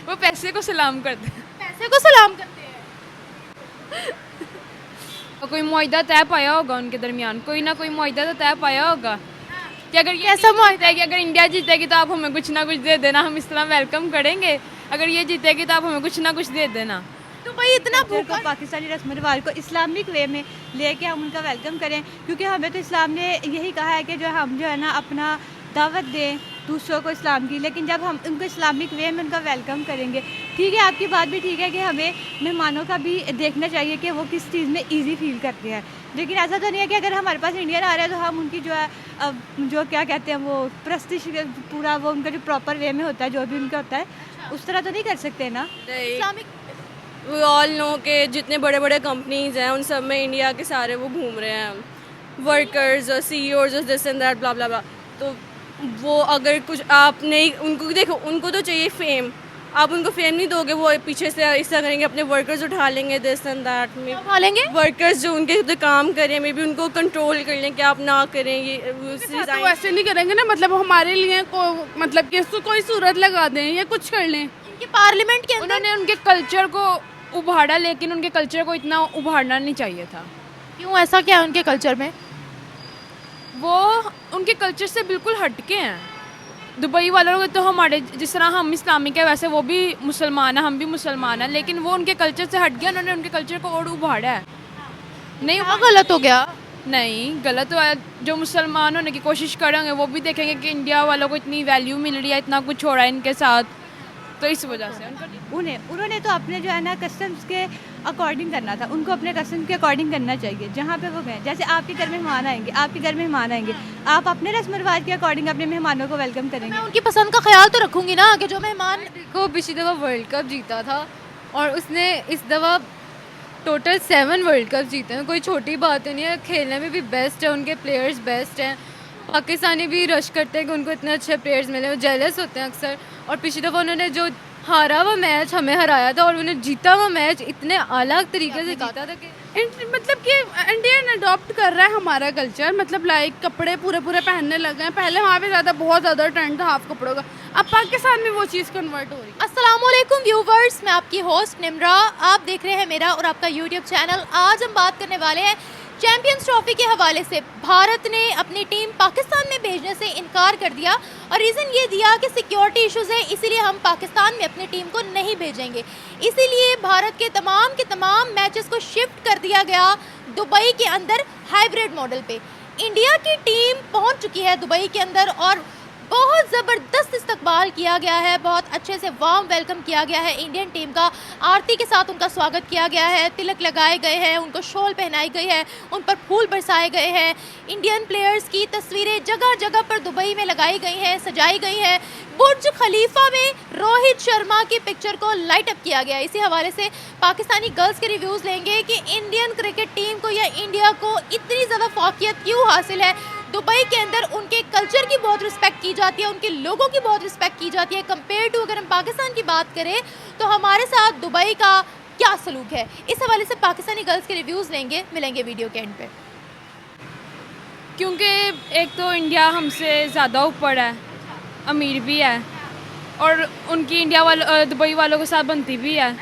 वो पैसे को सलाम करते हैं। पैसे को सलाम करते हैं। और कोई मुआहदा तय पाया होगा उनके दरमियान, कोई ना कोई मुआहदा तो तय पाया होगा कि अगर ये कैसा मुआहदा? जीतेगी, कि अगर इंडिया जीतेगी तो आप हमें कुछ ना कुछ दे देना, हम इस तरह वेलकम करेंगे, अगर ये जीतेगी तो आप हमें कुछ ना कुछ दे देना। तो भाई इतना कल्चर भूखा को, पाकिस्तानी रस्म रिवाज को इस्लामिक वे में लेके हम उनका वेलकम करें, क्योंकि हमें तो इस्लाम ने यही कहा है कि जो हम जो है ना अपना दावत दें दूसरों को इस्लाम की, लेकिन जब हम उनको इस्लामिक वे में उनका वेलकम करेंगे, ठीक है आपकी बात भी ठीक है कि हमें मेहमानों का भी देखना चाहिए कि वो किस चीज़ में ईजी फील करते हैं, लेकिन ऐसा तो नहीं है कि अगर हमारे पास इंडियन आ रहा है तो हम उनकी जो है जो क्या कहते हैं वो प्रस्तिश पूरा वो उनका जो प्रॉपर वे में होता है जो भी उनका होता है उस तरह तो नहीं कर सकते ना। इस्लामिक वी ऑल नो के जितने बड़े बड़े कंपनीज हैं उन सब में इंडिया के सारे वो घूम रहे हैं वर्कर्स और सीईओज और दिस एंड दैट ब्ला ब्ला ब्ला। तो वो अगर कुछ आप नहीं उनको देखो, उनको तो चाहिए फेम, आप उनको फेम नहीं दोगे, वो पीछे से ऐसा करेंगे, अपने वर्कर्स उठा लेंगे दिस एंड दैट में। उठा लेंगे? वर्कर्स जो उनके खुद काम करें मे बी उनको कंट्रोल कर लें कि आप ना करें ये तो वैसे नहीं करेंगे ना, मतलब हमारे लिए मतलब कि इसको कोई सूरत लगा दें या कुछ कर लें। इनके पार्लियामेंट के अंदर उन्होंने उनके कल्चर को उभारा, लेकिन उनके कल्चर को इतना उभारना नहीं चाहिए था। क्यों, ऐसा क्या है उनके कल्चर में? वो उनके कल्चर से बिल्कुल हटके हैं। दुबई वालों को तो हमारे जिस तरह हम इस्लामिक है वैसे वो भी मुसलमान है, हम भी मुसलमान हैं, लेकिन वो उनके कल्चर से हट गया, उन्होंने उनके कल्चर को और उभारा है। नहीं क्या गलत हो गया? नहीं गलत हुआ है। जो मुसलमान होने की कोशिश करेंगे वो भी देखेंगे कि इंडिया वालों को इतनी वैल्यू मिल रही है, इतना कुछ हो रहा है इनके साथ, तो इस वजह से उन्होंने तो अपने जो है ना कस्टम्स के अकॉर्डिंग करना था, उनको अपने कस्टम्स के अकॉर्डिंग करना चाहिए जहाँ पे वो गए। जैसे आपके घर में मेहमान आएंगे, आपके घर में मेहमान आएंगे, आप अपने रस्म रिवाज के अकॉर्डिंग अपने मेहमानों को वेलकम करेंगे। मैं उनकी पसंद का ख्याल तो रखूंगी ना कि जो मेहमान को पिछली दफ़ा वर्ल्ड कप जीता था और उसने इस दफ़ा टोटल 7 वर्ल्ड कप जीते हैं, कोई छोटी बात नहीं है। खेलने में भी बेस्ट है, उनके प्लेयर्स बेस्ट हैं। पाकिस्तानी भी रश करते हैं कि उनको इतने अच्छे प्लेयर्स मिले, वो जेलस होते हैं अक्सर। और पिछली दफ़ा उन्होंने जो हारा हुआ मैच हमें हराया था और उन्हें जीता हुआ मैच इतने अलग तरीके से जीता था कि मतलब कि इंडियन अडॉप्ट कर रहा है हमारा कल्चर, मतलब लाइक कपड़े पूरे पूरे पहनने लगे हैं। पहले वहाँ पे ज़्यादा बहुत ज़्यादा ट्रेंड था हाफ कपड़ों का, अब पाकिस्तान में वो चीज़ कन्वर्ट हो रही है। अस्सलामुअलैकुम व्यूवर्स, मैं आपकी होस्ट निम्रा, आप देख रहे हैं मेरा और आपका यूट्यूब चैनल। आज हम बात करने वाले हैं चैंपियंस ट्रॉफी के हवाले से। भारत ने अपनी टीम पाकिस्तान में भेजने से इनकार कर दिया और रीज़न ये दिया कि सिक्योरिटी इश्यूज़ है, इसीलिए हम पाकिस्तान में अपनी टीम को नहीं भेजेंगे। इसीलिए भारत के तमाम मैचेस को शिफ्ट कर दिया गया दुबई के अंदर हाइब्रिड मॉडल पे। इंडिया की टीम पहुंच चुकी है दुबई के अंदर और बहुत ज़बरदस्त इस्तकबाल किया गया है, बहुत अच्छे से वार्म वेलकम किया गया है इंडियन टीम का। आरती के साथ उनका स्वागत किया गया है, तिलक लगाए गए हैं, उनको शॉल पहनाई गई है, उन पर फूल बरसाए गए हैं। इंडियन प्लेयर्स की तस्वीरें जगह जगह पर दुबई में लगाई गई हैं, सजाई गई हैं। बुर्ज खलीफा में रोहित शर्मा की पिक्चर को लाइट अप किया गया। इसी हवाले से पाकिस्तानी गर्ल्स के रिव्यूज़ लेंगे कि इंडियन क्रिकेट टीम को या इंडिया को इतनी ज़्यादा फौकियत क्यों हासिल है। दुबई के अंदर उनके कल्चर की बहुत रिस्पेक्ट की जाती है, उनके लोगों की बहुत रिस्पेक्ट की जाती है। कंपेयर टू अगर हम पाकिस्तान की बात करें तो हमारे साथ दुबई का क्या सलूक है, इस हवाले से पाकिस्तानी गर्ल्स के रिव्यूज़ लेंगे, मिलेंगे वीडियो के एंड पे। क्योंकि एक तो इंडिया हमसे ज़्यादा ऊपर है, अमीर भी है, और उनकी इंडिया वालों दुबई वालों के साथ बनती भी है।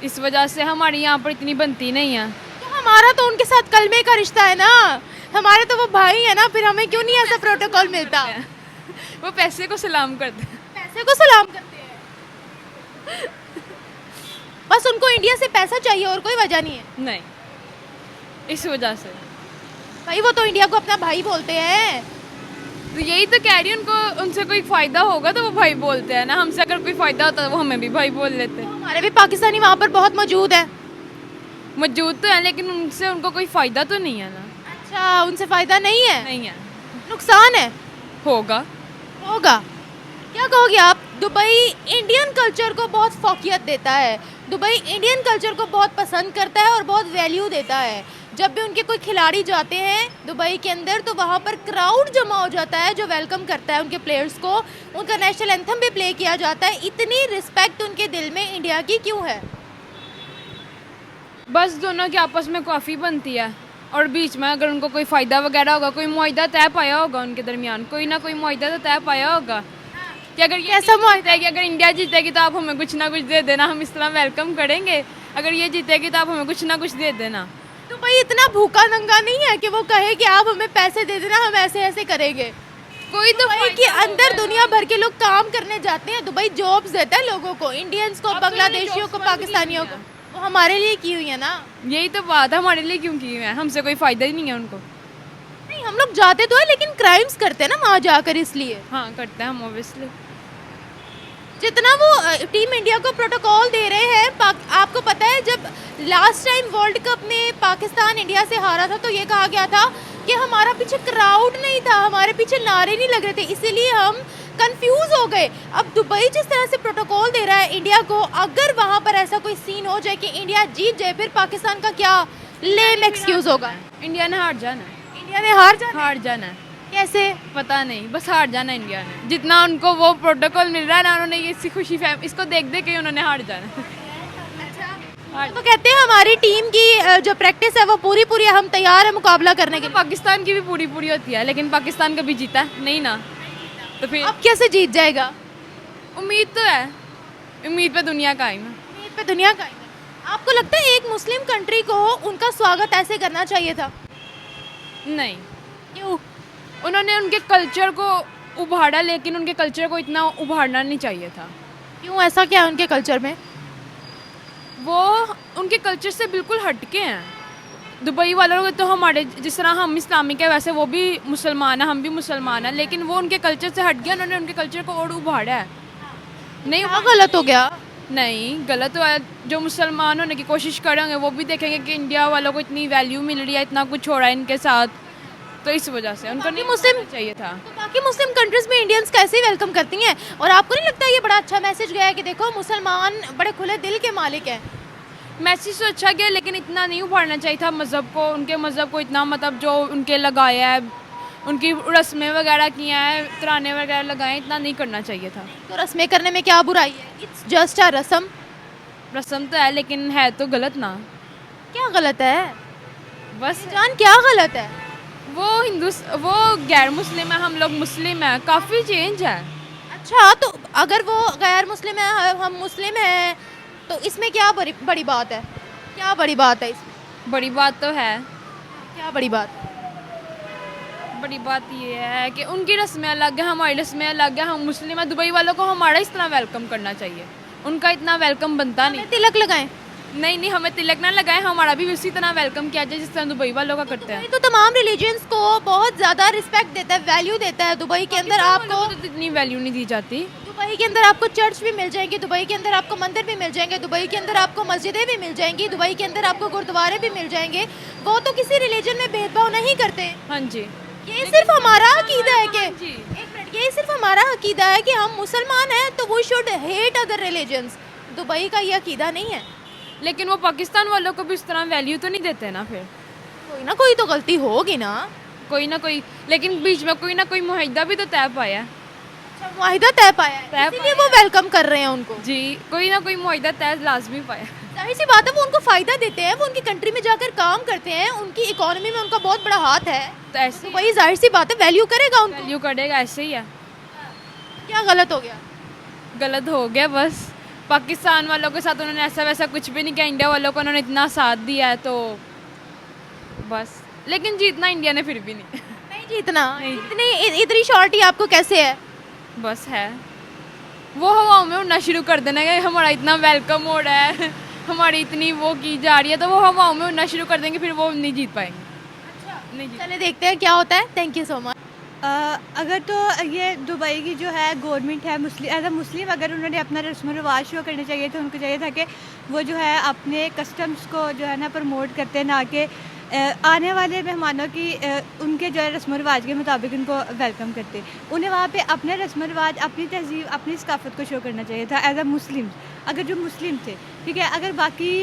इस वजह से हमारी यहाँ पर इतनी बनती नहीं है। तो हमारा तो उनके साथ कलमे का रिश्ता है ना, हमारे तो वो भाई है ना, फिर हमें क्यों नहीं ऐसा प्रोटोकॉल मिलता? वो पैसे को सलाम करते हैं। पैसे को सलाम करते हैं, बस उनको इंडिया से पैसा चाहिए और कोई वजह नहीं है। नहीं, इस वजह से भाई वो तो इंडिया को अपना भाई बोलते हैं। तो यही तो कह रही हूँ, उनको उनसे कोई फ़ायदा होगा तो वो भाई बोलते हैं ना, हमसे अगर कोई फ़ायदा होता है वो हमें भी भाई बोल लेते हैं। हमारे भी पाकिस्तानी वहाँ पर बहुत मौजूद है। मौजूद तो है लेकिन उनसे उनको कोई फ़ायदा तो नहीं है ना। अच्छा, उनसे फ़ायदा नहीं है? नहीं है। नुकसान है? होगा। क्या कहोगे आप? दुबई इंडियन कल्चर को बहुत फौकियत देता है, दुबई इंडियन कल्चर को बहुत पसंद करता है और बहुत वैल्यू देता है। जब भी उनके कोई खिलाड़ी जाते हैं दुबई के अंदर तो वहाँ पर क्राउड जमा हो जाता है जो वेलकम करता है उनके प्लेयर्स को, उनका नेशनल एंथम भी प्ले किया जाता है। इतनी रिस्पेक्ट उनके दिल में इंडिया की क्यों है? बस दोनों की आपस में काफ़ी बनती है और बीच में अगर उनको कोई फ़ायदा वगैरह होगा, कोई मुआहदा तय पाया होगा उनके दरमियान, कोई ना कोई मुआहदा तो तय पाया होगा कि अगर ये कैसा टीम जीतेगी, अगर इंडिया जीतेगी तो आप हमें कुछ ना कुछ दे देना, हम इस तरह वेलकम करेंगे, अगर ये जीतेगी तो आप हमें कुछ ना कुछ दे देना। दुबई इतना भूखा नंगा नहीं है कि वो कहे कि आप हमें पैसे दे देना, हम ऐसे ऐसे करेंगे। कोई तो दुबई के अंदर दुनिया भर के लोग काम करने जाते हैं, दुबई जॉब्स देता है लोगों को, इंडियंस को, बांग्लादेशियों को, पाकिस्तानियों को। वो हमारे लिए की हुई है ना। यही तो बात है, हमारे लिए क्यों की है, हमसे कोई फ़ायदा ही नहीं है उनको। नहीं, हम लोग जाते तो है लेकिन क्राइम्स करते हैं ना वहाँ जाकर, इसलिए हाँ करते हैं हम ऑब्वियसली। जितना वो टीम इंडिया को प्रोटोकॉल दे रहे हैं, आपको पता है जब लास्ट टाइम वर्ल्ड कप में पाकिस्तान इंडिया से हारा था तो ये कहा गया था कि हमारा पीछे क्राउड नहीं था, हमारे पीछे नारे नहीं लग रहे थे, इसीलिए हम कंफ्यूज हो गए। अब दुबई जिस तरह से प्रोटोकॉल दे रहा है इंडिया को, अगर वहाँ पर ऐसा कोई सीन हो जाए कि इंडिया जीत जाए, फिर पाकिस्तान का क्या लेम एक्सक्यूज होगा? इंडिया ने हार जाना है, इंडिया ने हार जाना है। कैसे? पता नहीं, बस हार जाना है इंडिया ने। जितना उनको वो प्रोटोकॉल मिल रहा है ना, उन्होंने ये खुशी इसको देख देख के उन्होंने हार जाना है। वो कहते हैं हमारी टीम की जो प्रैक्टिस है वो पूरी पूरी, हम तैयार है मुकाबला करने के लिए। पाकिस्तान की भी पूरी पूरी होती है, लेकिन पाकिस्तान कभी जीता है नहीं ना, तो फिर अब कैसे जीत जाएगा? उम्मीद तो है, उम्मीद पे दुनिया कायम है। उम्मीद पे दुनिया का। आपको लगता है एक मुस्लिम कंट्री को उनका स्वागत ऐसे करना चाहिए था? नहीं, क्यों? उन्होंने उनके कल्चर को उभारा, लेकिन उनके कल्चर को इतना उभारना नहीं चाहिए था। क्यों, ऐसा क्या है उनके कल्चर में? वो उनके कल्चर से बिल्कुल हटके हैं। दुबई वालों को तो हमारे जिस तरह हम इस्लामिक है वैसे वो भी मुसलमान है, हम भी मुसलमान हैं, लेकिन वो उनके कल्चर से हट गया, उन्होंने उनके कल्चर को और उभारा है। नहीं क्या गलत हो गया? नहीं गलत है, जो मुसलमान होने की कोशिश करेंगे वो भी देखेंगे कि इंडिया वालों को इतनी वैल्यू मिल रही है, इतना कुछ हो रहा है इनके साथ, तो इस वजह से उनको नहीं मुस्लिम चाहिए था। तो बाकी मुस्लिम कंट्रीज में इंडियंस कैसे वेलकम करती हैं? और आपको नहीं लगता ये बड़ा अच्छा मैसेज गया है कि देखो मुसलमान बड़े खुले दिल के मालिक हैं? मैसेज तो अच्छा गया, लेकिन इतना नहीं उभारना चाहिए था मज़हब को, उनके मज़हब को इतना, मतलब जो उनके लगाया है, उनकी रस्में वगैरह किया है, तराने वगैरह लगाए, इतना नहीं करना चाहिए था। तो रस्में करने में क्या बुराई है? इट्स जस्ट अ रस्म। रस्म तो है, लेकिन है तो गलत ना। क्या गलत है? बस जान क्या गलत है? वो गैर मुस्लिम है, हम लोग मुस्लिम हैं, काफ़ी चेंज है। अच्छा, तो अगर वो गैर मुस्लिम है, हम मुस्लिम हैं, तो इसमें क्या बड़ी बात है? क्या बड़ी बात है इसमें? बड़ी बात तो है, क्या बड़ी बात? बड़ी बात ये है कि उनकी रस्में अलग है, हमारी रस्में अलग है, हम मुस्लिम हैं। दुबई वालों को हमारा इस तरह वेलकम करना चाहिए, उनका इतना वेलकम बनता नहीं। तिलक लगाएं? नहीं, हमें तिलक ना लगाए, हमारा भी उसी तरह वेलकम किया जाए जिस तरह दुबई वालों का करते हैं। तो तमाम रिलीजन्स को बहुत ज़्यादा रिस्पेक्ट देता है, वैल्यू देता है। दुबई के अंदर आपको तो इतनी वैल्यू नहीं दी जाती। दुबई के अंदर आपको चर्च भी मिल जाएंगे, दुबई के अंदर आपको मंदिर भी मिल जाएंगे, दुबई के अंदर आपको मस्जिदें भी मिल जाएंगी, दुबई के अंदर आपको गुरुद्वारे भी मिल जाएंगे। वो तो किसी रिलीजन में भेदभाव नहीं करते। हाँ जी, ये सिर्फ हमारा अकीदा है कि हाँ जी। एक मिनट, ये सिर्फ हमारा अकीदा है कि हम मुसलमान हैं तो we should hate other religions. Dubai का ये अकीदा नहीं है। लेकिन वो पाकिस्तान वालों को भी उस तरह वैल्यू तो नहीं देते ना, फिर कोई ना कोई तो गलती होगी ना। कोई ना कोई, लेकिन बीच में कोई ना कोई मुआहिदा भी तो तय पाया है। अच्छा, मुआहिदा तय पाया है, इसलिए वो वेलकम कर रहे हैं उनको। जी, कोई ना कोई मुआहिदा तय लाजमी पाया। जाहिर सी बात है, वो उनको फ़ायदा देते हैं, वो उनकी कंट्री में जाकर काम करते हैं, उनकी इकोनॉमी में उनका बहुत बड़ा हाथ है, तो ऐसे तो वही जाहिर सी बात है वैल्यू करेगा उनको। वैल्यू करेगा, ऐसे ही है। क्या गलत हो गया? गलत हो गया, बस पाकिस्तान वालों के साथ उन्होंने ऐसा वैसा कुछ भी नहीं किया, इंडिया वालों को उन्होंने इतना साथ दिया है, तो बस। लेकिन जीतना इंडिया ने फिर भी नहीं जीतना। नहीं। इतनी शॉर्टी आपको कैसे है? बस है, वो हवाओं में उड़ना शुरू कर देना कि हमारा इतना वेलकम हो रहा है, हमारी इतनी वो की जा रही है, तो वो हवाओं में उड़ना शुरू कर देंगे, फिर वो नहीं जीत पाएंगे। नहीं जीत। चले देखते हैं क्या होता है। Thank you so much. अगर तो ये दुबई की जो है गवर्नमेंट है, मुस्लिम एज अ मुस्लिम अगर उन्होंने अपना रस्म रिवाज शो करना चाहिए तो उनको चाहिए था कि वो जो है अपने कस्टम्स को जो है ना प्रमोट करते, ना कि आने वाले मेहमानों की उनके जो है रस्म रिवाज के मुताबिक उनको वेलकम करते। उन्हें वहाँ पे अपने रस्म रिवाज, अपनी तहजीब, अपनी सकाफत को शो करना चाहिए था एज अ मुस्लिम, अगर जो मुस्लिम थे, ठीक है। अगर बाकी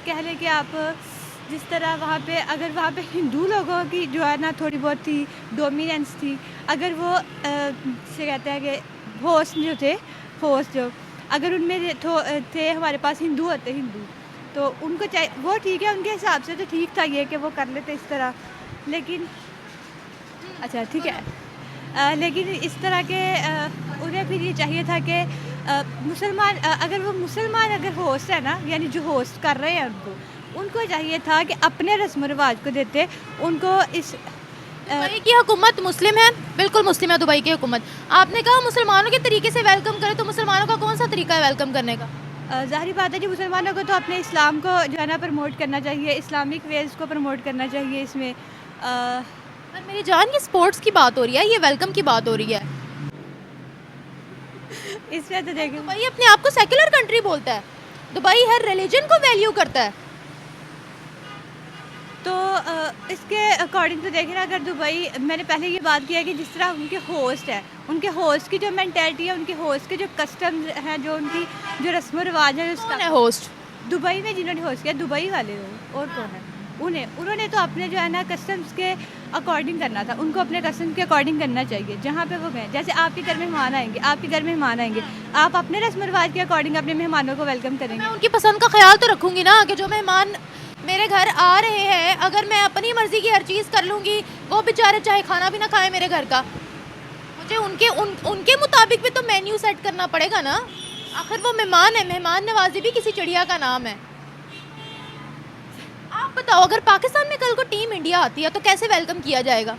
कह लें कि आप जिस तरह वहाँ पे, अगर वहाँ पे हिंदू लोगों की जो है ना थोड़ी बहुत थी डोमिनेंस थी, अगर वो से कहते हैं कि होस्ट जो थे, होस्ट जो अगर उनमें थे हमारे पास हिंदू होते, हिंदू, तो उनको चाहिए, वो ठीक है, उनके हिसाब से तो ठीक था ये कि वो कर लेते इस तरह, लेकिन अच्छा ठीक है। लेकिन इस तरह के उन्हें फिर ये चाहिए था कि मुसलमान अगर वो मुसलमान अगर होस्ट है ना, यानी जो होस्ट कर रहे हैं उनको चाहिए था कि अपने रस्म रिवाज को देते उनको इस दुबई की हुकूमत मुस्लिम है, बिल्कुल मुस्लिम है दुबई की हुकूमत। आपने कहा मुसलमानों के तरीके से वेलकम करें, तो मुसलमानों का कौन सा तरीका है वेलकम करने का? ज़ाहिर बात है कि मुसलमानों को तो अपने इस्लाम को जो है ना प्रमोट करना चाहिए, इस्लामिक वेज को प्रमोट करना चाहिए इसमें। पर मेरी जान, ये स्पोर्ट्स की बात हो रही है, ये वेलकम की बात हो रही है। इसमें तो देखें दुबई अपने आप को सेक्युलर कंट्री बोलता है, दुबई हर रिलीजन को वैल्यू करता है। तो इसके अकॉर्डिंग तो देखें ना, अगर दुबई, मैंने पहले ये बात की है कि जिस तरह उनके होस्ट है, उनके होस्ट की जो मेंटेलिटी है, उनके होस्ट के जो कस्टम्स हैं, जो उनकी जो रस्म व रिवाज है, कौन है होस्ट? दुबई में जिन्होंने होस्ट किया दुबई वाले हो, और कौन है? उन्होंने तो अपने जो है ना कस्टम्स के अकॉर्डिंग करना था, उनको अपने कस्टम्स के अकॉर्डिंग करना चाहिए जहाँ पे वो गए। जैसे आपके घर में मेहमान आएंगे, आपके घर में मेहमान आएंगे, आप अपने रस्म रिवाज के अकॉर्डिंग अपने मेहमानों को वेलकम करेंगे। मैं उनकी पसंद का ख्याल तो रखूंगी ना, कि जो मेहमान मेरे घर आ रहे हैं, अगर मैं अपनी मर्जी की हर चीज़ कर लूँगी, वो बेचारे चाहे खाना भी ना खाए मेरे घर का, मुझे उनके मुताबिक भी तो मेन्यू सेट करना पड़ेगा ना। आखिर वो मेहमान है, मेहमान नवाजी भी किसी चिड़िया का नाम है। आप बताओ, अगर पाकिस्तान में कल को टीम इंडिया आती है तो कैसे वेलकम किया जाएगा?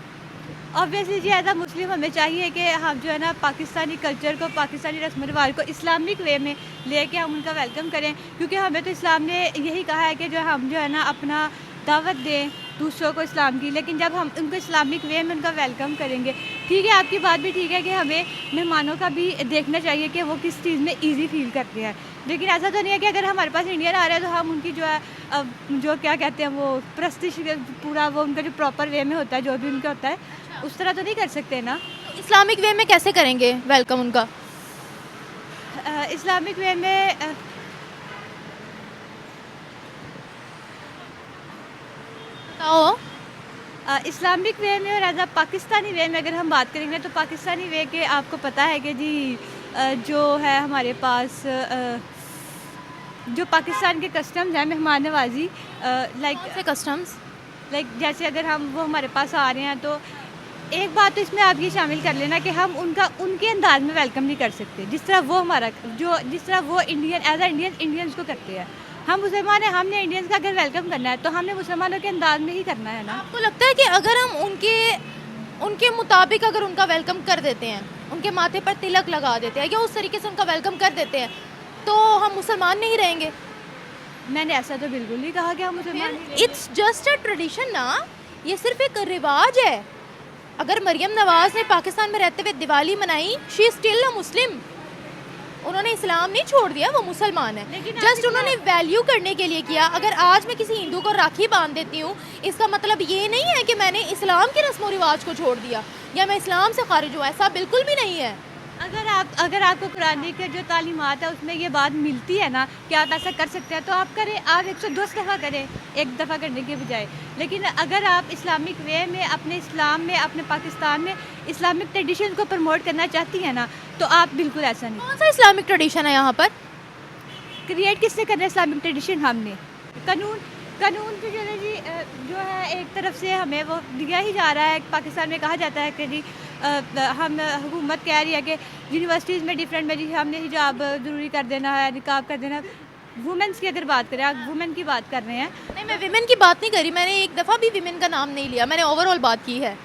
ऑब्वियसली जी, एज अ मुस्लिम हमें चाहिए कि हम जो है ना पाकिस्तानी कल्चर को, पाकिस्तानी रस्म रिवाज को इस्लामिक वे में लेके हम उनका वेलकम करें, क्योंकि हमें तो इस्लाम ने यही कहा है कि जो हम जो है ना अपना दावत दें दूसरों को इस्लाम की। लेकिन जब हम उनको इस्लामिक वे में उनका वेलकम करेंगे, ठीक है, आपकी बात भी ठीक है कि हमें मेहमानों का भी देखना चाहिए कि वो किस चीज़ में ईजी फील करते हैं। लेकिन ऐसा तो नहीं है कि अगर हमारे पास इंडियन आ रहे हैं तो हम उनकी जो है जो क्या कहते हैं वो प्रस्तिश पूरा वो उनका जो प्रॉपर वे में होता है, जो भी उनका होता है, उस तरह तो नहीं कर सकते ना। तो इस्लामिक वे में कैसे करेंगे वेलकम उनका? इस्लामिक वे में बताओ। इस्लामिक वे में और एज अ पाकिस्तानी वे में अगर हम बात करेंगे तो पाकिस्तानी वे के आपको पता है कि जी जो है हमारे पास जो पाकिस्तान के कस्टम्स हैं मेहमान नवाजी, से कस्टम्स जैसे अगर हम वो हमारे पास आ रहे हैं तो एक बात तो इसमें आप ये शामिल कर लेना कि हम उनके अंदाज में वेलकम नहीं कर सकते जिस तरह वो इंडियन एज अ इंडियंस को करते हैं। हम मुसलमान हैं, हमने इंडियंस का अगर वेलकम करना है तो हमने मुसलमानों के अंदाज में ही करना है ना। आपको लगता है कि अगर हम उनके मुताबिक अगर उनका वेलकम कर देते हैं, उनके माथे पर तिलक लगा देते हैं या उस तरीके से उनका वेलकम कर देते हैं, तो हम मुसलमान नहीं रहेंगे? मैंने ऐसा तो बिल्कुल नहीं कहा कि हम मुसलमान नहीं। इट्स जस्ट अ ट्रेडिशन ना, ये सिर्फ एक रिवाज है। अगर मरियम नवाज ने पाकिस्तान में रहते हुए दिवाली मनाई, शी इज स्टिल अ मुस्लिम। उन्होंने इस्लाम नहीं छोड़ दिया, वो मुसलमान है, जस्ट उन्होंने वैल्यू करने के लिए किया। अगर आज मैं किसी हिंदू को राखी बांध देती हूँ, इसका मतलब ये नहीं है कि मैंने इस्लाम के रस्म व रिवाज को छोड़ दिया या मैं इस्लाम से खारिज हूँ, ऐसा बिल्कुल भी नहीं है। अगर आपको कुरान के जो तालीमात है उसमें ये बात मिलती है ना कि आप ऐसा कर सकते हैं तो आप करें, आप 110 दफ़ा करें, एक दफ़ा करने के बजाय। लेकिन अगर आप इस्लामिक वे में अपने इस्लाम में अपने पाकिस्तान में इस्लामिक ट्रेडिशन को प्रमोट करना चाहती हैं ना, तो आप बिल्कुल ऐसा नहीं। कौन सा इस्लामिक ट्रेडिशन है यहाँ पर? क्रिएट किसने करना है इस्लामिक ट्रेडिशन? हमने। कानून तो जो है एक तरफ से हमें वो दिया ही जा रहा है। पाकिस्तान में कहा जाता है कि जी हम हुकूमत कह रही है कि यूनिवर्सिटीज़ में डिफरेंट में जी हमने हिजाब ज़रूरी कर देना है, निकाब कर देना है। वुमेंस की अगर बात करें, आप वुमेन की बात कर रहे हैं। नहीं, मैं विमेन की बात नहीं करी, मैंने एक दफ़ा भी विमेन का नाम नहीं लिया, मैंने ओवरऑल बात की है।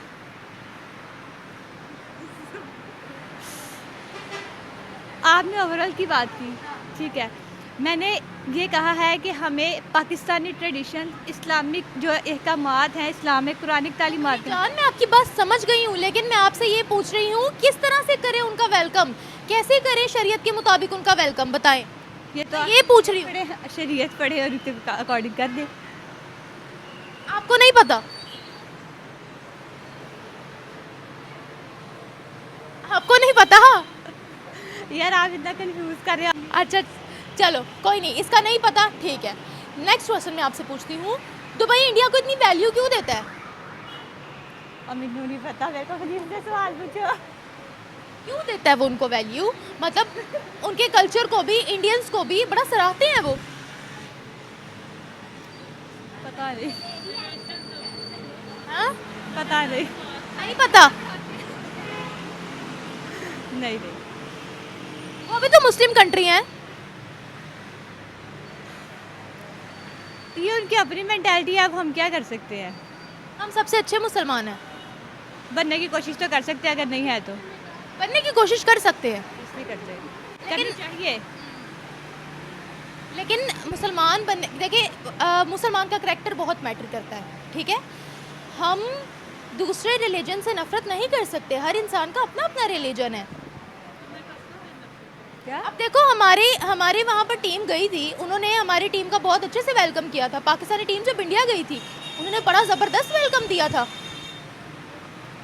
आपने ओवरऑल की बात की, ठीक है। मैंने ये कहा है कि हमें पाकिस्तानी ट्रेडिशन, इस्लामिक जो अहकामात हैं, इस्लामिक कुरानिक तालीमात हैं। जान, मैं आपकी बात समझ गई हूँ, लेकिन मैं आपसे ये पूछ रही हूँ किस तरह से करें उनका वेलकम, कैसे करें शरीयत के मुताबिक उनका वेलकम, बताएं। ये तो ये पूछ रही हूँ। शरीयत पढ़े और उसके अकॉर्डिंग कर दे। आपको नहीं पता? आपको नहीं पता? यार आप इतना कंफ्यूज कर रहे हो। अच्छा चलो कोई नहीं, इसका नहीं पता, ठीक है। नेक्स्ट क्वेश्चन मैं आपसे पूछती हूँ, दुबई इंडिया को इतनी वैल्यू क्यों देता है? और मुझे नहीं पता, मेरे को अजीब से सवाल पूछो। क्यों देता है वो उनको वैल्यू? मतलब उनके कल्चर को भी, इंडियंस को भी बड़ा सराहते हैं वो। पता नहीं। हाँ? पता नहीं। नहीं पता? नहीं वो भी तो मुस्लिम कंट्री है। ये उनकी अपनी मेंटालिटी है, अब हम क्या कर सकते हैं। हम सबसे अच्छे मुसलमान हैं, बनने की कोशिश तो कर सकते हैं, अगर नहीं है तो बनने की कोशिश कर सकते हैं, इसलिए करते हैं, करनी चाहिए। लेकिन मुसलमान बनने, देखिए मुसलमान का करैक्टर बहुत मैटर करता है, ठीक है। हम दूसरे रिलीजन से नफरत नहीं कर सकते, हर इंसान का अपना अपना रिलीजन है। क्या? अब देखो हमारे वहाँ पर टीम गई थी, उन्होंने हमारी टीम का बहुत अच्छे से वेलकम किया था। पाकिस्तानी टीम जब इंडिया गई थी उन्होंने बड़ा ज़बरदस्त वेलकम दिया था।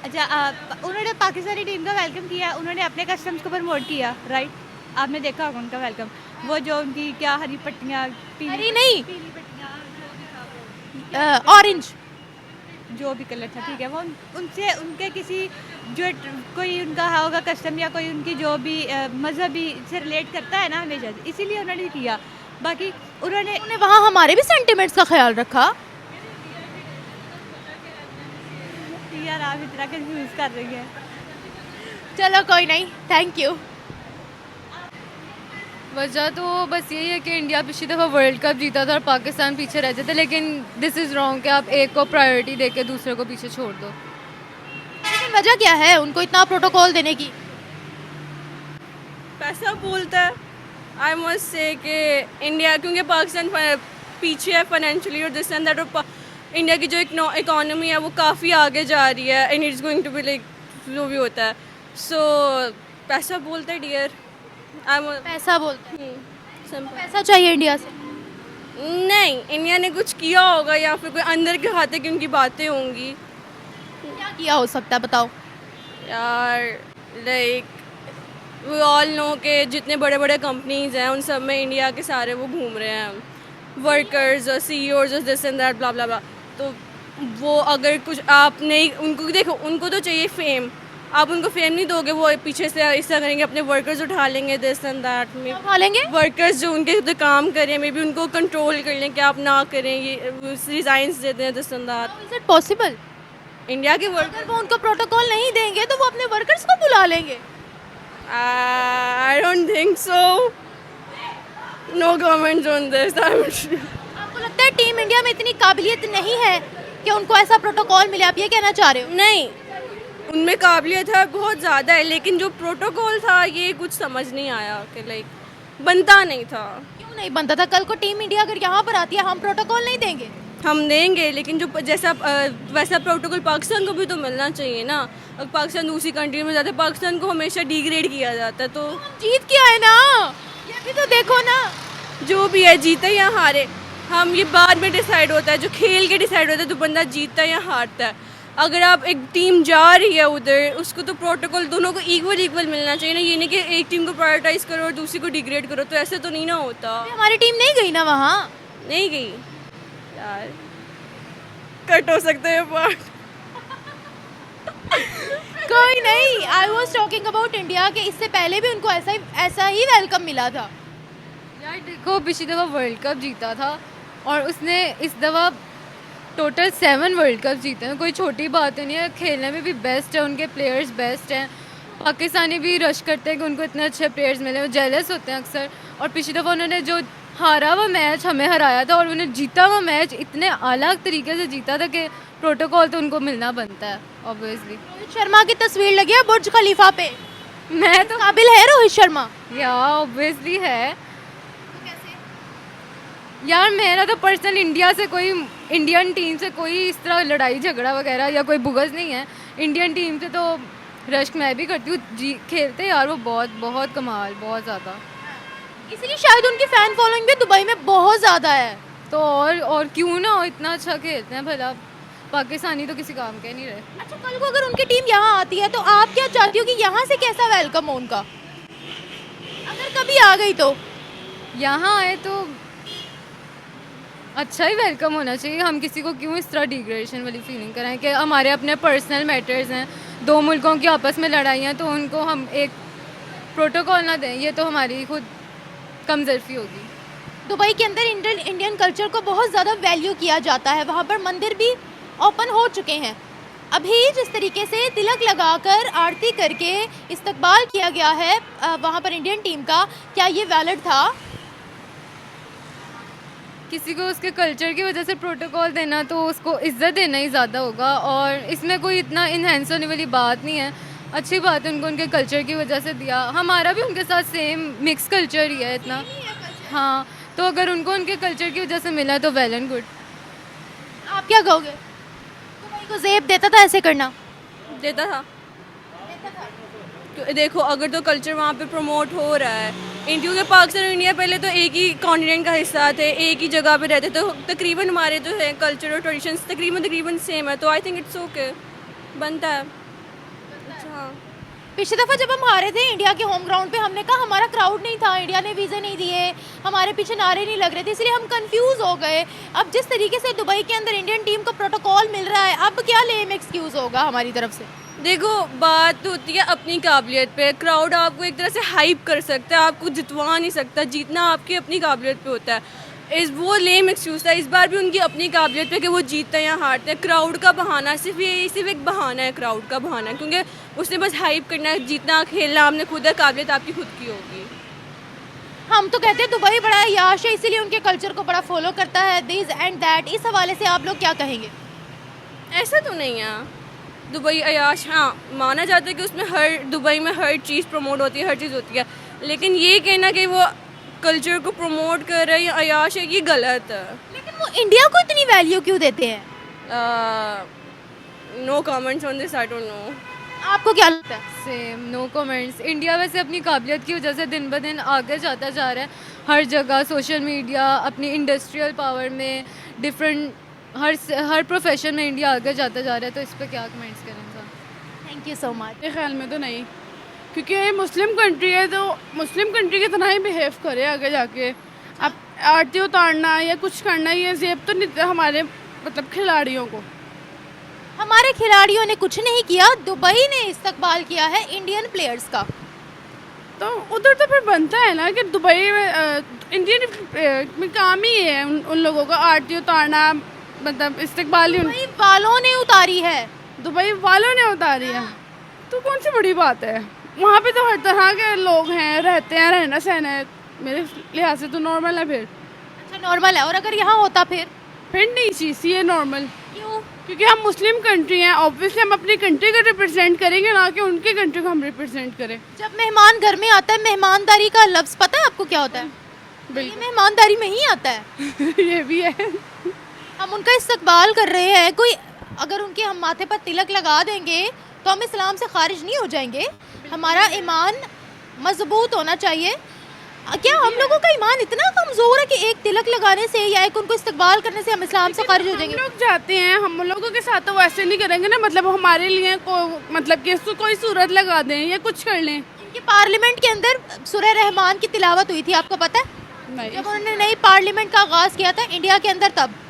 अच्छा, उन्होंने पाकिस्तानी टीम का वेलकम किया, उन्होंने अपने कस्टम्स को प्रमोट किया, राइट। आपने देखा होगा उनका वेलकम, वो जो उनकी क्या हरी पट्टियाँ, हरी नहीं, पीली पट्टियाँ, ऑरेंज, जो भी कलर था, ठीक है। वो उनसे उनके किसी जो कोई उनका होगा कस्टम या कोई उनकी जो भी मजहबी से रिलेट करता है ना हमेशा, इसीलिए उन्होंने किया। बाकी उन्होंने वहाँ हमारे भी सेंटिमेंट्स का ख्याल रखा। यार आप इतना कंफ्यूज कर रही है। चलो कोई नहीं, थैंक यू। वजह तो बस यही है कि इंडिया पिछली दफ़ा वर्ल्ड कप जीता था और पाकिस्तान पीछे रह जाते, लेकिन दिस इज़ रॉन्ग कि आप एक को प्रायोरिटी देके दूसरे को पीछे छोड़ दो। लेकिन वजह क्या है उनको इतना प्रोटोकॉल देने की? पैसा बोलता है। आई मस्ट से कि इंडिया, क्योंकि पाकिस्तान पीछे है फाइनेंशियली और दिस एंड दैट, और इंडिया की जो इकोनॉमी है वो काफ़ी आगे जा रही है and it's going to be like जो भी होता है। सो पैसा बोलता है डियर। पैसा बोलते हैं, सिंपल। पैसा चाहिए इंडिया से। नहीं, इंडिया ने कुछ किया होगा या फिर कोई अंदर के खाते की उनकी बातें होंगी। क्या किया हो सकता है बताओ? यार लाइक वी ऑल नो के जितने बड़े बड़े कंपनीज हैं उन सब में इंडिया के सारे वो घूम रहे हैं, वर्कर्स और CEOs और दिस एंड दैट ब्ला ब्ला ब्ला। तो वो अगर कुछ आप नहीं, उनको देखो, उनको तो चाहिए फेम, आप उनको फेम नहीं दोगे, वो पीछे से ऐसा करेंगे, अपने वर्कर्स उठा लेंगे, दिस एंड दैट में उठा लेंगे? वर्कर्स जो उनके खुद काम करें मे बी उनको कंट्रोल कर लें कि आप ना करें, ये रिजाइंस देते हैं, this and that. Is it possible? India के वर्कर्स, अगर वो उनको प्रोटोकॉल नहीं देंगे तो वो अपने वर्कर्स को बुला लेंगे। I don't think so, no comments on this. आपको लगता है टीम इंडिया में इतनी काबिलियत नहीं है कि उनको ऐसा प्रोटोकॉल मिले, आप ये कहना चाह रहे हो? नहीं, उनमें काबिलियत है बहुत ज़्यादा है, लेकिन जो प्रोटोकॉल था ये कुछ समझ नहीं आया कि लाइक बनता नहीं था। क्यों नहीं बनता था? कल को टीम इंडिया अगर यहाँ पर आती है, हम प्रोटोकॉल नहीं देंगे? हम देंगे, लेकिन जो जैसा वैसा प्रोटोकॉल पाकिस्तान को भी तो मिलना चाहिए ना। अगर पाकिस्तान दूसरी कंट्री में जाता है, पाकिस्तान को हमेशा डिग्रेड किया जाता है। तो हम जीत के आए ना, ये भी तो देखो ना। जो भी है, जीते या हारे, हम ये बाद में डिसाइड होता है, जो खेल के डिसाइड होता है, तो बंदा जीतता है या हारता है। अगर आप एक टीम जा रही है उधर, उसको तो प्रोटोकॉल दोनों को इक्वल मिलना चाहिए ना। ये नहीं कि एक टीम को प्रायोरिटाइज करो और दूसरी को डिग्रेड करो, तो ऐसे तो नहीं ना होता। हमारी टीम नहीं गई ना वहाँ। नहीं गई यार, कट हो सकते हैं पार्ट। कोई नहीं, I was talking about India के इससे पहले भी उनको ऐसा ही वेलकम मिला था। यार देखो, पिछली दफ़ा वर्ल्ड कप जीता था और उसने इस दफ़ा टोटल 7 वर्ल्ड कप जीते हैं। कोई छोटी बात नहीं है, खेलने में भी बेस्ट है, उनके प्लेयर्स बेस्ट हैं। पाकिस्तानी भी रश करते हैं कि उनको इतने अच्छे प्लेयर्स मिले, वो जेलस होते हैं अक्सर। और पिछली दफ़ा उन्होंने जो हारा हुआ मैच हमें हराया था और उन्हें जीता हुआ मैच इतने अलग तरीके से जीता था कि प्रोटोकॉल तो उनको मिलना बनता है ऑब्वियसली। रोहित शर्मा की तस्वीर लगी है बुर्ज खलीफा पे, मैं तो काबिल है रोहित शर्मा? या ऑब्वियसली है यार। मेरा तो पर्सनल इंडियन टीम से कोई इस तरह लड़ाई झगड़ा वगैरह या कोई बुगज नहीं है। इंडियन टीम से तो रश्क मैं भी करती हूँ, खेलते यार वो बहुत कमाल, बहुत ज़्यादा। इसीलिए शायद उनकी फ़ैन फॉलोइंग भी दुबई में बहुत ज़्यादा है। तो और क्यों ना हो, इतना अच्छा खेलते हैं भला। पाकिस्तानी तो किसी काम के नहीं रहे। अच्छा, कल को अगर उनकी टीम यहाँ आती है तो आप क्या चाहती हो कि यहाँ से कैसा वेलकम हो उनका, अगर कभी आ गई तो? यहाँ आए तो अच्छा ही वेलकम होना चाहिए। हम किसी को क्यों इस तरह डिग्रेडेशन वाली फीलिंग कराएं कि हमारे अपने पर्सनल मैटर्स हैं, दो मुल्कों की आपस में लड़ाइयाँ, तो उनको हम एक प्रोटोकॉल ना दें, ये तो हमारी खुद कमजोरी होगी। दुबई के अंदर इंडियन कल्चर को बहुत ज़्यादा वैल्यू किया जाता है, वहाँ पर मंदिर भी ओपन हो चुके हैं। अभी जिस तरीके से तिलक लगाकर आरती करके इस्तकबाल किया गया है वहाँ पर इंडियन टीम का, क्या ये वैलिड था? किसी को उसके कल्चर की वजह से प्रोटोकॉल देना तो उसको इज्जत देना ही ज़्यादा होगा, और इसमें कोई इतना इनहेंस होने वाली बात नहीं है। अच्छी बात है उनको उनके कल्चर की वजह से दिया, हमारा भी उनके साथ सेम मिक्स कल्चर ही है इतना। हाँ, तो अगर उनको उनके कल्चर की वजह से मिला तो वेल एंड गुड। आप क्या कहोगे? दुबई को जेब देता था ऐसे करना? देता था। देखो अगर तो कल्चर वहाँ पे प्रमोट हो रहा है, क्योंकि पाकिस्तान और इंडिया पहले तो एक ही कॉन्टिनेंट का हिस्सा थे, एक ही जगह पे रहते, तो तकरीबन हमारे जो है कल्चर और ट्रेडिशंस तकरीबन सेम है, तो आई थिंक इट्स ओके, बनता है। अच्छा, पिछली दफ़ा जब हम हारे थे इंडिया के होम ग्राउंड पे, हमने कहा हमारा क्राउड नहीं था, इंडिया ने वीज़े नहीं दिए, हमारे पीछे नारे नहीं लग रहे थे, इसलिए हम कंफ्यूज हो गए। अब जिस तरीके से दुबई के अंदर इंडियन टीम को प्रोटोकॉल मिल रहा है, अब क्या लेम एक्सक्यूज़ होगा हमारी तरफ से? देखो बात होती है अपनी काबिलियत पे, क्राउड आपको एक तरह से हाइप कर सकता है, आपको जितवा नहीं सकता, जीतना आपकी अपनी काबिलियत पे होता है। वो लेम एक्सक्यूज़ था, इस बार भी उनकी अपनी काबिलियत पे कि वो जीतते हैं या हारते हैं। क्राउड का बहाना सिर्फ एक बहाना है, क्राउड का बहाना, क्योंकि उसने बस हाइप करना है, जीतना खेलना आपने खुद है, काबिलियत आपकी खुद की होगी। हम तो कहते हैं दुबई बड़ा याश है, इसीलिए उनके कल्चर को बड़ा फॉलो करता है, दिस एंड दैट। इस हवाले से आप लोग क्या कहेंगे? ऐसा तो नहीं है दुबई अयाश, हाँ माना जाता है कि उसमें दुबई में हर चीज़ प्रमोट होती है, हर चीज़ होती है, लेकिन ये कहना कि वो कल्चर को प्रमोट कर रहे हैं या अयाश है, ये गलत है। लेकिन वो इंडिया को इतनी वैल्यू क्यों देते हैं? No comments on this, I don't know. आपको क्या लगता है? Same, no comments. इंडिया वैसे अपनी काबिलियत की वजह से दिन ब दिन आगे जाता जा रहा है, हर जगह सोशल मीडिया, अपनी इंडस्ट्रियल पावर में, डिफरेंट हर प्रोफेशन में इंडिया आगे जाता जा रहा है, तो इस पर क्या कमेंट्स करें sir? Thank you so much. मेरे ख्याल में तो नहीं, क्योंकि ये मुस्लिम कंट्री है, तो मुस्लिम कंट्री की तरह ही बिहेव करे आगे जाके। अब आरती उतारना या कुछ करना, ये जेब तो नहीं देता हमारे मतलब खिलाड़ियों को। हमारे खिलाड़ियों ने कुछ नहीं किया, दुबई ने इस्तकबाल किया है इंडियन प्लेयर्स का। तो उधर तो फिर बनता है ना कि दुबई में इंडियन में काम ही है उन लोगों का आरती उतारना, मतलब इस्तकबाल ही दुबई वालों ने उतारी है। दुबई वालों ने उतारी है, तो कौन सी बड़ी बात है? वहाँ पे तो हर तरह के लोग हैं, रहते हैं, रहना सहना है, मेरे लिहाज से तो नॉर्मल है। फिर अच्छा नॉर्मल है, और अगर यहाँ होता फिर नहीं चीज़ ये नॉर्मल, क्यों? क्योंकि हम मुस्लिम कंट्री हैं, ऑब्वियसली हम अपनी कंट्री को रिप्रेजेंट करेंगे, ना कि उनकी कंट्री को हम रिप्रेजेंट करें। जब मेहमान घर में आता है, मेहमानदारी का लफ्ज़ पता है आपको क्या होता है? ये मेहमानदारी में ही आता है। ये भी है। हम उनका इस्तकबाल कर रहे हैं, कोई अगर उनके हम माथे पर तिलक लगा देंगे तो हम इस्लाम से खारिज नहीं हो जाएंगे। हमारा ईमान मजबूत होना चाहिए। क्या हम लोगों का ईमान इतना कमज़ोर है कि एक तिलक लगाने से या एक उनको इस्तकबाल करने से हम इस्लाम से खारिज हो जाएंगे? हम लोग जाते हैं, हम लोगों के साथ तो वैसे नहीं करेंगे ना, मतलब हमारे लिए मतलब कि कोई सूरत लगा दें या कुछ कर लें। इनके पार्लियामेंट के अंदर सूरह रहमान की तिलावत हुई थी, आपको पता है? नहीं, जब उन्होंने नई पार्लियामेंट का आगाज़ किया था इंडिया के अंदर, तब।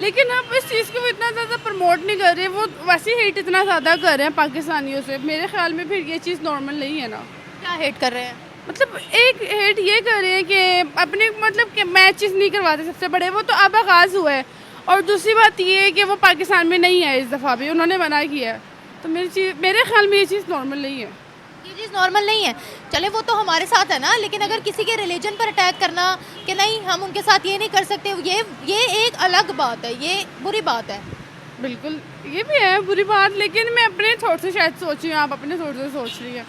लेकिन अब इस चीज़ को इतना ज़्यादा प्रमोट नहीं कर रहे, वो वैसे हेट इतना ज़्यादा कर रहे हैं पाकिस्तानियों से। मेरे ख्याल में फिर ये चीज़ नॉर्मल नहीं है ना। क्या हेट कर रहे हैं? मतलब एक हेट ये कर रहे हैं कि अपने मतलब कि मैचेस नहीं करवाते सबसे बड़े, वो तो अब आगाज़ हुआ है, और दूसरी बात ये है कि वो पाकिस्तान में नहीं है, इस दफ़ा भी उन्होंने मना किया है, तो मेरे ख्याल में ये चीज़ नॉर्मल नहीं है। ये चीज़ नॉर्मल नहीं है, चले वो तो हमारे साथ है ना, लेकिन अगर किसी के रिलीजन पर अटैक करना कि नहीं हम उनके साथ ये नहीं कर सकते, ये एक अलग बात है, ये बुरी बात है। बिल्कुल ये भी है बुरी बात, लेकिन मैं अपने थॉट से शायद सोच रही हूँ, आप अपने थॉट से सोच रही हैं,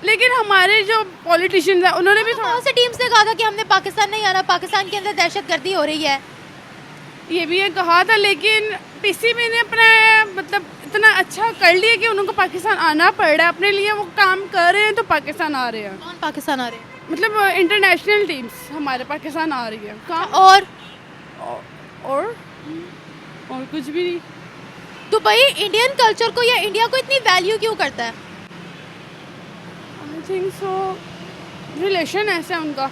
लेकिन हमारे जो पॉलिटिशियंस हैं उन्होंने भी कौन से टीम्स ने कहा था कि हमने पाकिस्तान नहीं आना, पाकिस्तान के अंदर दहशतगर्दी हो रही है? ये भी ये कहा था, लेकिन पीसीबी ने अपना मतलब इतना अच्छा कर लिया कि उनको पाकिस्तान आना पड़ रहा है, अपने लिए वो काम कर रहे हैं, तो पाकिस्तान आ रहे हैं। कौन पाकिस्तान आ रहे हैं? मतलब इंटरनेशनल टीम्स हमारे पाकिस्तान आ रही है। कहाँ? और कुछ भी नहीं। दुबई इंडियन कल्चर को या इंडिया को इतनी वैल्यू क्यों करता है? आई थिंक सो रिलेशन ऐसा है उनका,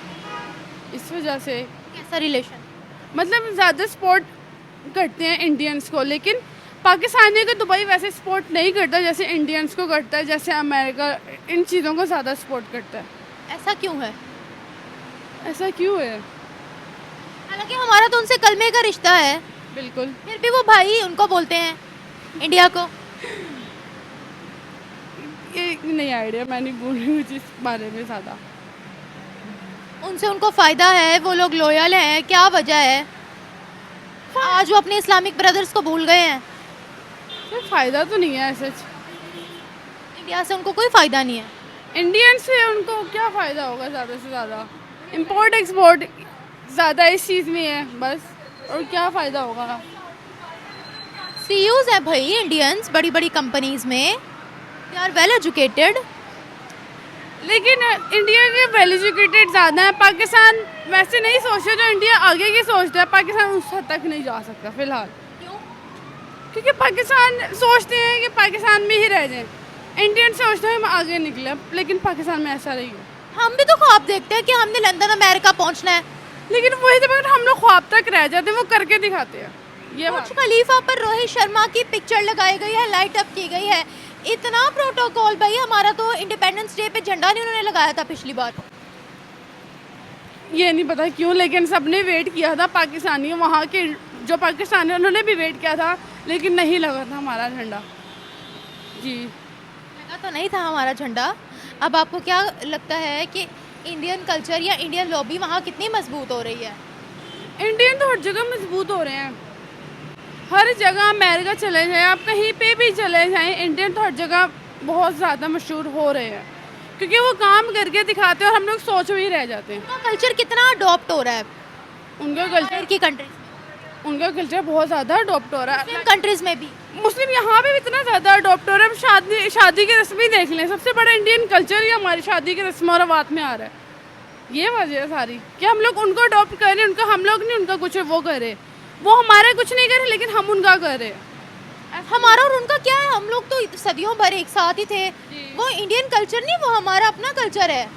इस वजह से। कैसा रिलेशन? मतलब ज़्यादा सपोर्ट करते हैं इंडियंस को, लेकिन पाकिस्तानियों को दुबई वैसे सपोर्ट नहीं करता जैसे इंडियंस को करता है, जैसे अमेरिका इन चीज़ों को ज़्यादा सपोर्ट करता है। ऐसा क्यों है? ऐसा क्यों है? हालांकि हमारा तो उनसे कलमे का रिश्ता है, बिल्कुल। फिर भी वो भाई उनको बोलते हैं इंडिया को। ये नहीं आइडिया, मैं नहीं बोल रही हूँ इस बारे में ज़्यादा। उनसे उनको फ़ायदा है, वो लोग लॉयल हैं, क्या वजह है आज वो अपने इस्लामिक ब्रदर्स को भूल गए हैं? कोई फ़ायदा तो नहीं है ऐसे। इंडिया से उनको कोई फ़ायदा नहीं है। इंडियन से उनको क्या फ़ायदा होगा ज़्यादा से ज़्यादा? इंपोर्ट एक्सपोर्ट ज़्यादा इस चीज़ में है बस, और क्या फ़ायदा होगा? सीईओज हैं भाई इंडियंस बड़ी बड़ी कंपनीज में, दे आर वेल एजुकेटेड। लेकिन इंडिया के वेल एजुकेटेड ज़्यादा है, पाकिस्तान वैसे नहीं सोचते जो इंडिया आगे की सोचता है, पाकिस्तान उस हद तक नहीं जा सकता फ़िलहाल। क्योंकि पाकिस्तान सोचते हैं कि पाकिस्तान में ही रह जाएं, इंडियन सोचते हैं हम आगे निकले, लेकिन पाकिस्तान में ऐसा नहीं है। हम भी तो ख्वाब देखते हैं कि हमने लंदन अमेरिका पहुंचना है, लेकिन वही तो हम लोग ख्वाब तक रह जाते हैं, वो करके दिखाते हैं। ये बुर्ज बात खलीफा पर रोहित शर्मा की पिक्चर लगाई गई है, लाइट अप की गई है, इतना प्रोटोकॉल भाई। हमारा तो इंडिपेंडेंस डे पे झंडा नहीं उन्होंने लगाया था पिछली बार। ये नहीं पता क्यों, लेकिन सबने वेट किया था, पाकिस्तानी वहाँ के जो पाकिस्तानी उन्होंने भी वेट किया था, लेकिन नहीं लगा था हमारा झंडा। जी लगा तो नहीं था हमारा झंडा। अब आपको क्या लगता है कि इंडियन कल्चर या इंडियन लॉबी वहाँ कितनी मजबूत हो रही है? इंडियन तो हर जगह मजबूत हो रहे हैं, हर जगह। अमेरिका चले जाएं, आप कहीं पे भी चले जाएं, इंडियन तो हर जगह बहुत ज़्यादा मशहूर हो रहे हैं, क्योंकि वो काम करके दिखाते हैं और हम लोग सोच में ही रह जाते हैं। उनका कल्चर कितना अडॉप्ट हो रहा है उनका कल्चर बाहर की कंट्रीज, बहुत ज़्यादा अडॉप्ट हो रहा है। कंट्रीज में भी? मुस्लिम यहाँ पे भी इतना ज़्यादा अडॉप्ट हो रहा है। शादी की रस्म ही देख लें, सबसे बड़ा इंडियन कल्चर ही हमारी शादी की रस्म और रवात में आ रहा है। ये वजह है सारी कि हम लोग उनको अडॉप्ट करें, उनका हम लोग नहीं उनका कुछ वो करें, वो हमारे कुछ नहीं करे लेकिन हम उनका करें। हमारा और उनका क्या है, हम लोग तो सदियों भर एक साथ ही थे। वो इंडियन कल्चर नहीं, वो हमारा अपना कल्चर है।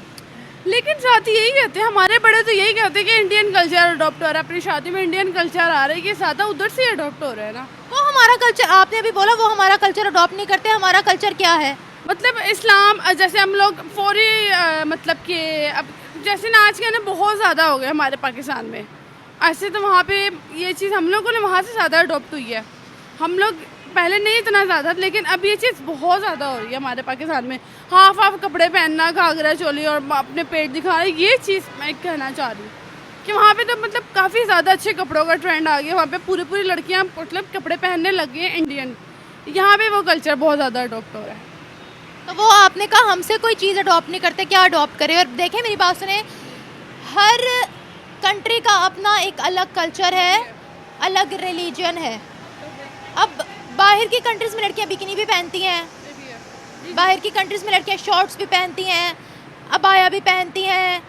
लेकिन साथ ही यही कहते हैं, हमारे बड़े तो यही कहते हैं कि इंडियन कल्चर अडॉप्ट हो रहा है, अपनी शादी में इंडियन कल्चर आ रहा है, कि ज़्यादा उधर से अडॉप्ट हो रहा है ना। वो हमारा कल्चर, आपने अभी बोला वो हमारा कल्चर अडॉप्ट नहीं करते, हमारा कल्चर क्या है? मतलब इस्लाम, जैसे हम लोग फौरी मतलब कि अब जैसे नाच गाने बहुत ज़्यादा हो गए हमारे पाकिस्तान में, ऐसे तो वहाँ पे ये चीज़ हम लोगों ने वहाँ से ज़्यादा अडॉप्ट हुई है। हम लोग पहले नहीं इतना ज़्यादा, लेकिन अब ये चीज़ बहुत ज़्यादा हो रही है हमारे पाकिस्तान में। हाफ कपड़े पहनना, घाघरा चोली और अपने पेट दिखाना, ये चीज़ मैं कहना चाह रही हूँ कि वहाँ पे तो मतलब काफ़ी ज़्यादा अच्छे कपड़ों का ट्रेंड आ गया। वहाँ पे पूरी लड़कियाँ मतलब कपड़े पहनने लग गई हैं इंडियन। यहाँ पे वो कल्चर बहुत ज़्यादा अडॉप्ट हो रहा है। तो वो आपने कहा हमसे कोई चीज़ अडॉप्ट नहीं करते, क्या अडॉप्ट करें? और देखें मेरी बात सुने, हर कंट्री का अपना एक अलग कल्चर है, अलग रिलीजन है। अब बाहर की कंट्रीज़ में लड़कियां बिकिनी भी पहनती हैं, बाहर की कंट्रीज़ में लड़कियां शॉर्ट्स भी पहनती हैं, अबाया भी पहनती हैं।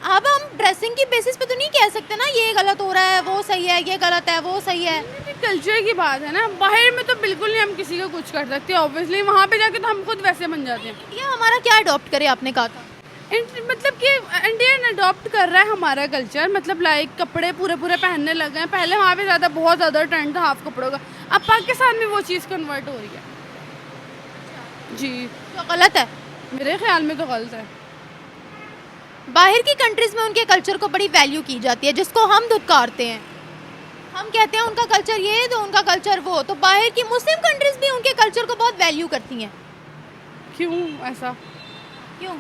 अब हम ड्रेसिंग की बेसिस पे तो नहीं कह सकते ना ये गलत हो रहा है, वो सही है, ये गलत है, वो सही है। कल्चर की बात है ना, बाहर में तो बिल्कुल नहीं हम किसी को कुछ कर सकते, ऑब्वियसली वहाँ पे जाके तो हम खुद वैसे बन जाते हैं। ये हमारा क्या अडॉप्ट करे, आपने कहा था मतलब कि इंडियन अडॉप्ट कर रहा है हमारा कल्चर, मतलब लाइक कपड़े पूरे पहनने लगे हैं। पहले वहाँ पे ज़्यादा बहुत ज़्यादा ट्रेंड था हाफ कपड़ों का, अब पाकिस्तान में वो चीज़ कन्वर्ट हो रही है। जी तो गलत है, मेरे ख्याल में तो गलत है। बाहर की कंट्रीज़ में उनके कल्चर को बड़ी वैल्यू की जाती है, जिसको हम दुत्कारते हैं। हम कहते हैं उनका कल्चर ये तो उनका कल्चर वो, तो बाहर की मुस्लिम कंट्रीज़ भी उनके कल्चर को बहुत वैल्यू करती हैं। क्यों ऐसा? क्यों?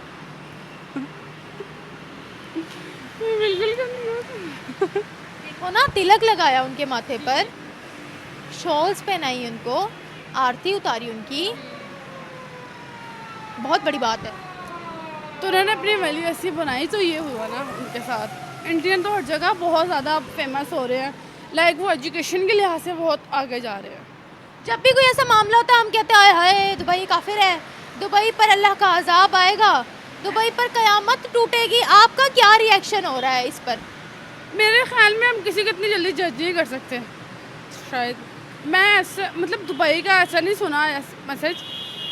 बिल्कुल देखो ना, तिलक लगाया उनके माथे पर, शॉल्स पहनाई उनको, आरती उतारी उनकी, बहुत बड़ी बात है। तो उन्होंने अपनी वैल्यू ऐसी बनाई, तो ये हुआ ना उनके साथ। इंडियन तो हर जगह बहुत ज़्यादा फेमस हो रहे हैं, लाइक वो एजुकेशन के लिहाज से बहुत आगे जा रहे हैं। जब भी कोई ऐसा मामला होता है हम कहते हैं हाय हाय दुबई काफिर है, दुबई पर अल्लाह का अजाब आएगा, दुबई पर कयामत टूटेगी। आपका क्या रिएक्शन हो रहा है इस पर? मेरे ख्याल में हम किसी को इतनी जल्दी जज नहीं कर सकते शायद। मैं ऐसा मतलब दुबई का ऐसा नहीं सुना मैसेज,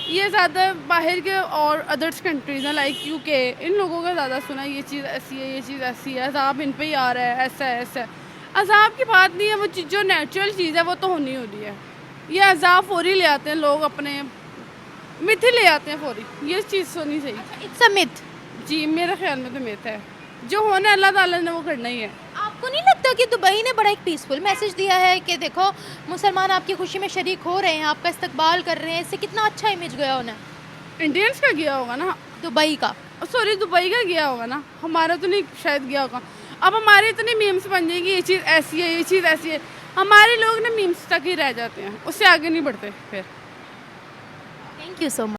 ये ज़्यादा बाहर के और अदर्स कंट्रीज़ हैं लाइक यूके, इन लोगों का ज़्यादा सुना ये चीज़ ऐसी है, ये चीज़ ऐसी है, अजाब इन पे ही आ रहा है, ऐसा है ऐसा है। अजाब की बात नहीं है, वो चीज़ जो नेचुरल चीज़ है वो तो होनी होती है। ये अजाब फौरी ले आते हैं लोग, अपने मिथ ही ले आते हैं फौरी, ये चीज़ होनी चाहिए। It's a myth. जी मेरे ख्याल में तो मिथ है, जो होना अल्लाह ताला ने वो करना ही है। आपको नहीं लगता कि दुबई ने बड़ा एक पीसफुल मैसेज दिया है कि देखो मुसलमान आपकी खुशी में शरीक हो रहे हैं, आपका इस्तकबाल कर रहे हैं, इससे कितना अच्छा इमेज गया उन्हें? इंडियंस का गया होगा ना, दुबई का। सॉरी दुबई का गया होगा ना, हमारा तो नहीं शायद गया होगा। अब हमारे इतने मीम्स बन जाएगी ये चीज़ ऐसी है, ये चीज़ ऐसी है, हमारे लोग ना मीम्स तक ही रह जाते हैं, उससे आगे नहीं बढ़ते फिर। Thank you so much.